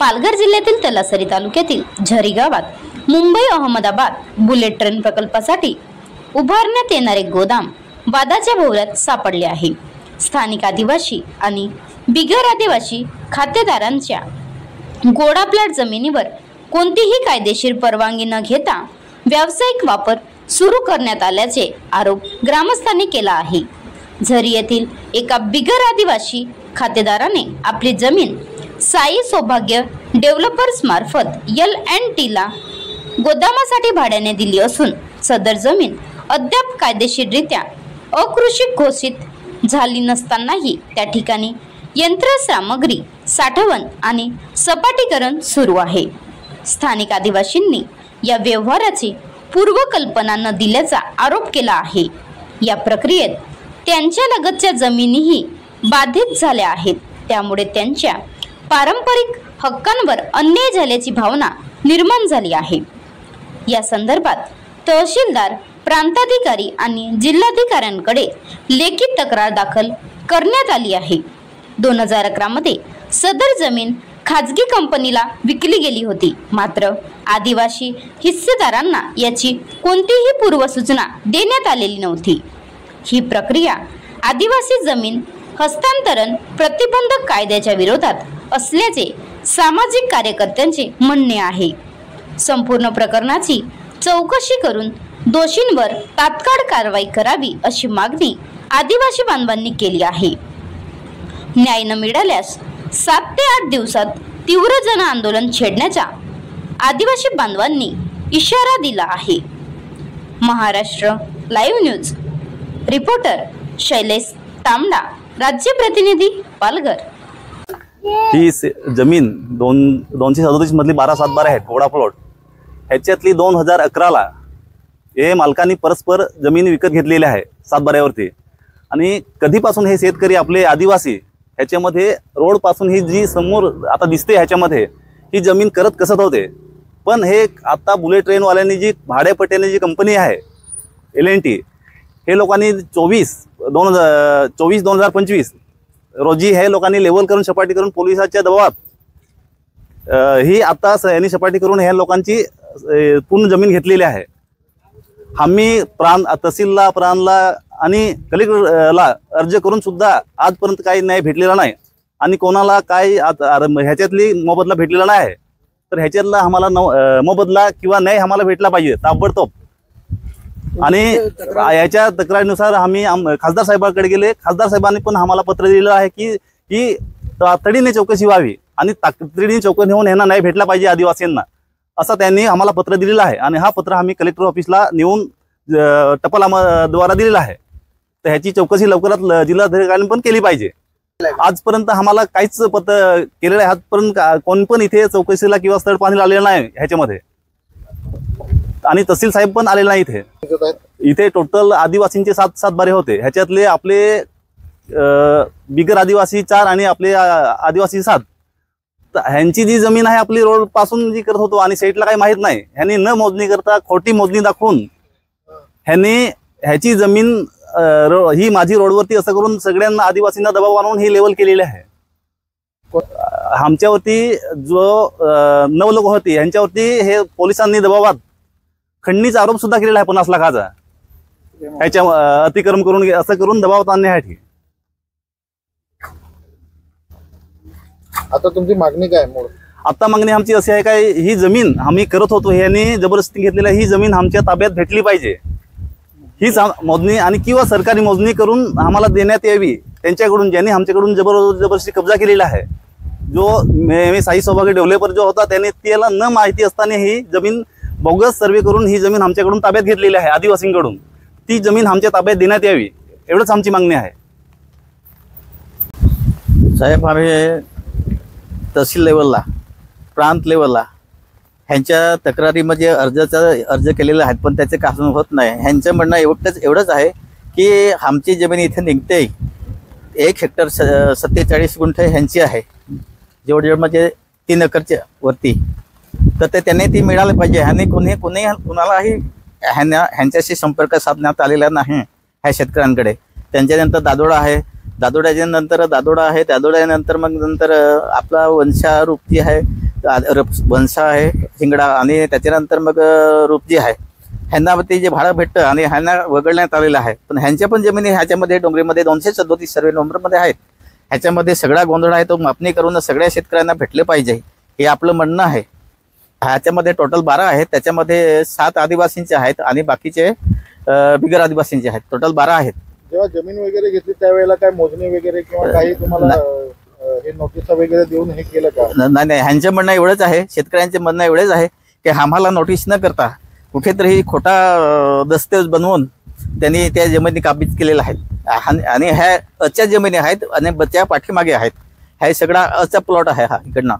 पालघर जिल्ह्यातील तलासरी तालुक्यातील झरी गावात मुंबई अहमदाबाद बुलेट ट्रेन प्रकल्पासाठी उभारण्यात येणारे गोदाम वादाच्या भोवऱ्यात सापडले आहे। स्थानिक आदिवासी आणि बिगर आदिवासी खातेदारांच्या गोडा प्लॉट जमिनीवर कोणतीही कायदेशीर परवानगी न घेता व्यावसायिक वापर सुरू करण्यात आल्याचे आरोप ग्रामस्थांनी केला आहे। झरी येथील एका बिगर आदिवासी खातेदाराने आपली जमीन साई सौभाग्य डेव्हलपर्स मार्फत L&T ला गोदामासाठी भाड्याने दिली असून सदर जमीन अद्याप कायदेशीररित्या अकृषिक घोषित झाली नसतानाही त्या ठिकाणी यंत्रसामग्री साठवण आणि सपाटीकरण सुरू आहे। स्थानिक आदिवासींनी या व्यवहाराची पूर्वकल्पना न दिल्याचा आरोप केला आहे। या प्रक्रियेत त्यांच्या लगतच्या जमिनीही बाधित झाल्या आहेत, त्यामुळे त्यांच्या पारंपरिक हक्कांवर अन्याय झाल्याची भावना निर्माण झाली आहे। या संदर्भात तहसीलदार, प्रांताधिकारी आणि जिल्हाधिकाऱ्यांकडे लेखी तक्रार दाखल करण्यात आली आहे। 2011 मध्ये सदर जमीन खाजगी कंपनीला विकली गेली होती, मात्र आदिवासी हिस्सेदारांना याची कोणतीही पूर्वसूचना देण्यात आलेली नव्हती। ही प्रक्रिया आदिवासी जमीन हस्तांतरण प्रतिबंधक कायद्याच्या विरोधात असल्याचे सामाजिक कार्यकर्त्यांचे म्हणणे आहे। संपूर्ण प्रकरणाची चौकशी करून दोषींवर तात्काळ कारवाई करावी अशी मागणी आदिवासी बांधवांनी केली आहे। न्याय न मिळाल्यास 7 ते 8 दिवसात तीव्र जन आंदोलन छेडण्याचा आदिवासी बांधवांनी इशारा दिला आहे। Maharashtra live news reporter Shailesh तांबडा, राज्य प्रतिनिधी पालघर। ही जमीन 237 मधली 12/7/12 आहे गोडा प्लॉट। ह्याच्यातली 2011 ला हे मालकांनी परस्पर जमीन विकत घेतलेली आहे 7/12 आणि कधीपासून हे शेतकरी आपले आदिवासी ह्याच्यामध्ये रोड पासून ही जी समोर आता दिसते ह्याच्यामध्ये ही जमीन करत कसत होते। पण हे आता बुलेट ट्रेन वाल्यांनी जी भाड्यापट्ट्याने जी कंपनी आहे L&T, हे लोकांनी 2024-2025 रोजी हे लोकांनी लेवल करून सपाटी करून पोलिसांच्या दबावात ही आता यांनी सपाटी करून ह्या लोकांची पूर्ण जमीन घेतलेली आहे। आम्ही तहसीलला, प्रांतला आणि कलेक्टरला अर्ज करून सुद्धा आजपर्यंत काही न्याय भेटलेला नाही आणि कोणाला काही ह्याच्यातली मोबदला भेटलेला नाही। तर ह्याच्यातला आम्हाला मोबदला किंवा न्याय आम्हाला भेटला पाहिजे ताबडतोब। आणि याच्या तक्रारीनुसार आम्ही खासदार साहेबांकडे गेले। खासदार साहेबांनी पण आम्हाला पत्र दिलेलं आहे की ही तातडीने चौकशी व्हावी आणि तातडीने चौकशी होऊन यांना न्याय भेटला पाहिजे आदिवासींना, असं त्यांनी आम्हाला पत्र दिलेलं आहे। आणि हा पत्र आम्ही कलेक्टर ऑफिसला नेऊन टपालाद्वारा दिलेला आहे। तर ह्याची चौकशी लवकरात जिल्हाधिकाऱ्यांनी पण केली पाहिजे। आजपर्यंत आम्हाला काहीच पत्र केलेलं आहे, आजपर्यंत कोण पण इथे चौकशीला किंवा स्थळ पाहणीला आलेलं नाही ह्याच्यामध्ये, आणि तहसील साहेब पण आलेला नाही इथे टोटल आदिवासींचे 7/7/12 होते। ह्याच्यातले आपले बिगर आदिवासी 4 आणि आपले आदिवासी 7। ह्यांची जी जमीन आहे आपली रोड पासून जी करत होतो आणि साईडला काही माहित नाही, ह्यांनी न मोजणी करता खोटी मोजणी दाखवून ह्यांनी ह्याची जमीन ही माझी रोडवरती असं करून सगळ्यांना आदिवासींना दबाव आणून ही लेवल केलेली आहे। आमच्यावरती जो 9 लोक होती ह्यांच्यावरती हे पोलिसांनी दबावात खंडणीचा आरोप सुद्धा केलेला आहे 50 लाखाचा, ह्याच्या अतिक्रम करून असं करून दबावात आणण्यासाठी। आता तुमची मागणी काय? आता मागणी आमची अशी आहे काय, ही जमीन आम्ही करत होतो ह्यांनी जबरदस्ती घेतलेल्या ही जमीन आमच्या ताब्यात भेटली पाहिजे। हीच मोजणी आणि किंवा सरकारी मोजणी करून आम्हाला देण्यात यावी त्यांच्याकडून, ज्यांनी आमच्याकडून जबरदस्ती कब्जा केलेला आहे। जो साई सौभाग्य डेव्हलपर जो होता त्याने त्याला न माहिती असताना ही जमीन बोगस सर्वे करून ही जमीन आमच्याकडून ताब्यात घेतलेली आहे आदिवासींकडून। ती जमीन आमच्या ताब्यात देण्यात यावी एवढंच आमची मागणी आहे। साहेब, आम्ही तहसील लेवलला, प्रांत लेवलला ह्यांच्या तक्रारीमध्ये अर्ज केलेले आहेत, पण त्याचे काम होत नाही। ह्यांचं म्हणणं एवढंच आहे की आमची जमीन इथे निघते 1 हेक्टर 47 गुंठे ह्यांची आहे, जवळजवळ म्हणजे 3 एकरच्या वरती। तर ते त्यांनी ती मिळाली पाहिजे। ह्यांनी कुणालाही ह्यांच्याशी संपर्क साधण्यात आलेला नाही ह्या शेतकऱ्यांकडे। त्यांच्यानंतर दादोडा आहे, दादोड्याच्या नंतर दादोडा आहे, दादोड्यानंतर मग नंतर आपला वंशारूप जी आहे बनसा आहे हिंगडा आणि त्याच्यानंतर मग रूपजी आहे. ह्यांना ते जे भाडं भेटतं आणि ह्यांना वगळण्यात आलेलं आहे. पण ह्यांच्या पण जमिनी ह्याच्यामध्ये डोंगरीमध्ये 237 सर्वे नंबरमध्ये आहेत. ह्याच्यामध्ये सगळा गोंधळ आहे तो मापणी करून सगळ्या शेतकऱ्यांना भेटले पाहिजे हे आपलं म्हणणं आहे. ह्याच्यामध्ये टोटल 12 आहेत. त्याच्यामध्ये 7 आदिवासींचे आहेत आणि बाकीचे बिगर आदिवासींचे आहेत. टोटल 12 आहेत. जेव्हा जमीन वगैरे घेतली त्यावेळेला काय मोजणी वगैरे किंवा काही तुम्हाला हे नोटीस वगैरे देऊन हे केलं का? नाही, ह्यांचं म्हणणं एवढंच आहे, शेतकऱ्यांचे म्हणणं एवढेच आहे की आम्हाला नोटीस न करता कुठेतरी खोटा दस्तऐवज बनवून त्यांनी त्या जमिनी काबीज केलेल्या आहेत आणि ह्या अच्या जमिनी आहेत आणि त्या पाठीमागे आहेत. हा सगळा अचा प्लॉट आहे हा इकडनं.